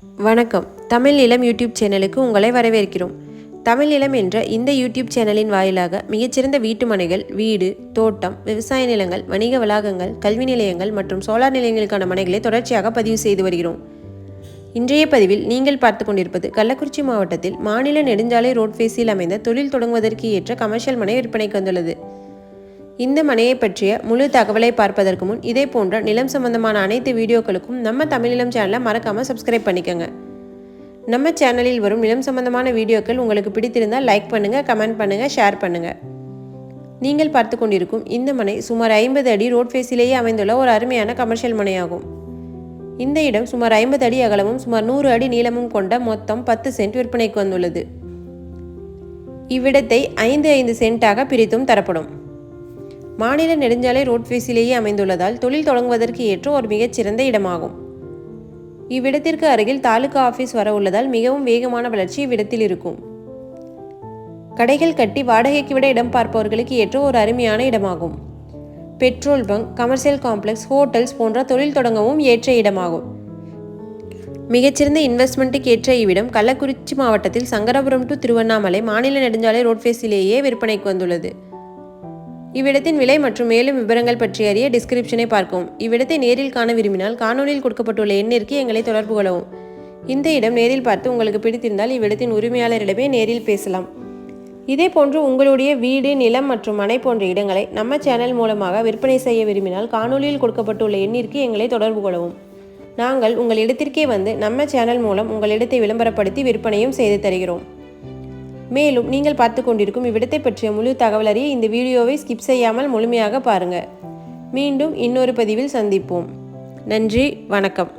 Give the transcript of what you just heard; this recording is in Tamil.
வணக்கம். தமிழ் நிலம் யூடியூப் சேனலுக்கு உங்களை வரவேற்கிறோம். தமிழ் நிலம் என்ற இந்த யூடியூப் சேனலின் வாயிலாக மிகச்சிறந்த வீட்டு மனைகள், வீடு, தோட்டம், விவசாய நிலங்கள், வணிக வளாகங்கள், கல்வி நிலையங்கள் மற்றும் சோலார் நிலையங்களுக்கான மனைகளை தொடர்ச்சியாக பதிவு செய்து வருகிறோம். இன்றைய பதிவில் நீங்கள் பார்த்து கொண்டிருப்பது கள்ளக்குறிச்சி மாவட்டத்தில் மாநில நெடுஞ்சாலை ரோட் ஃபேஸில் அமைந்த தொழில் தொடங்குவதற்கு ஏற்ற கமர்ஷியல் மனை விற்பனைக்கு வந்துள்ளது. இந்த மனையை பற்றிய முழு தகவலை பார்ப்பதற்கு முன் இதே போன்ற நிலம் சம்பந்தமான அனைத்து வீடியோக்களுக்கும் நம்ம தமிழ் நிலம் சேனலை மறக்காமல் சப்ஸ்கிரைப் பண்ணிக்கோங்க. நம்ம சேனலில் வரும் நிலம் சம்பந்தமான வீடியோக்கள் உங்களுக்கு பிடித்திருந்தால் லைக் பண்ணுங்கள், கமெண்ட் பண்ணுங்கள், ஷேர் பண்ணுங்கள். நீங்கள் பார்த்து கொண்டிருக்கும் இந்த மனை சுமார் 50 அடி ரோட் ஃபேஸிலேயே அமைந்துள்ள ஒரு அருமையான கமர்ஷியல் மனையாகும். இந்த இடம் சுமார் 50 அடி அகலமும் சுமார் 100 அடி நீளமும் கொண்ட மொத்தம் 10 சென்ட் விற்பனைக்கு வந்துள்ளது. இவ்விடத்தை 5 சென்ட்டாக பிரித்தும் தரப்படும். மாநில நெடுஞ்சாலை ரோட் ஃபேஸிலேயே அமைந்துள்ளதால் தொழில் தொடங்குவதற்கு ஏற்ற ஒரு மிகச்சிறந்த இடமாகும். இவ்விடத்திற்கு அருகில் தாலுகா ஆஃபீஸ் வர உள்ளதால் மிகவும் வேகமான வளர்ச்சி இவ்விடத்தில் இருக்கும். கடைகள் கட்டி வாடகைக்கு விட இடம் பார்ப்பவர்களுக்கு ஏற்ற ஒரு அருமையான இடமாகும். Petrol bunk, commercial complex, hotels போன்ற தொழில் தொடங்கவும் ஏற்ற இடமாகும். மிகச்சிறந்த இன்வெஸ்ட்மெண்ட்டுக்கு ஏற்ற இவ்விடம் கள்ளக்குறிச்சி மாவட்டத்தில் சங்கராபுரம் டு திருவண்ணாமலை மாநில நெடுஞ்சாலை ரோட் ஃபேஸிலேயே விற்பனைக்கு வந்துள்ளது. இவ்விடத்தின் விலை மற்றும் மேலும் விவரங்கள் பற்றி அறிய டிஸ்கிரிப்ஷனை பார்க்கவும். இவ்விடத்தை நேரில் காண விரும்பினால் காணொலியில் கொடுக்கப்பட்டுள்ள எண்ணிற்கு எங்களை தொடர்பு கொள்ளவும். இந்த இடம் நேரில் பார்த்து உங்களுக்கு பிடித்திருந்தால் இவ்விடத்தின் உரிமையாளரிடமே நேரில் பேசலாம். இதே போன்று உங்களுடைய வீடு, நிலம் மற்றும் மனை போன்ற இடங்களை நம்ம சேனல் மூலமாக விற்பனை செய்ய விரும்பினால் காணொலியில் கொடுக்கப்பட்டுள்ள எண்ணிற்கு எங்களை தொடர்பு கொள்ளவும். நாங்கள் உங்கள் இடத்திற்கே வந்து நம்ம சேனல் மூலம் உங்கள் இடத்தை விளம்பரப்படுத்தி விற்பனையும் செய்து தருகிறோம். மேலும் நீங்கள் பார்த்து கொண்டிருக்கும் இவ்விடத்தை பற்றிய முழு தகவல் அறிய இந்த வீடியோவை ஸ்கிப் செய்யாமல் முழுமையாக பாருங்கள். மீண்டும் இன்னொரு பதிவில் சந்திப்போம். நன்றி, வணக்கம்.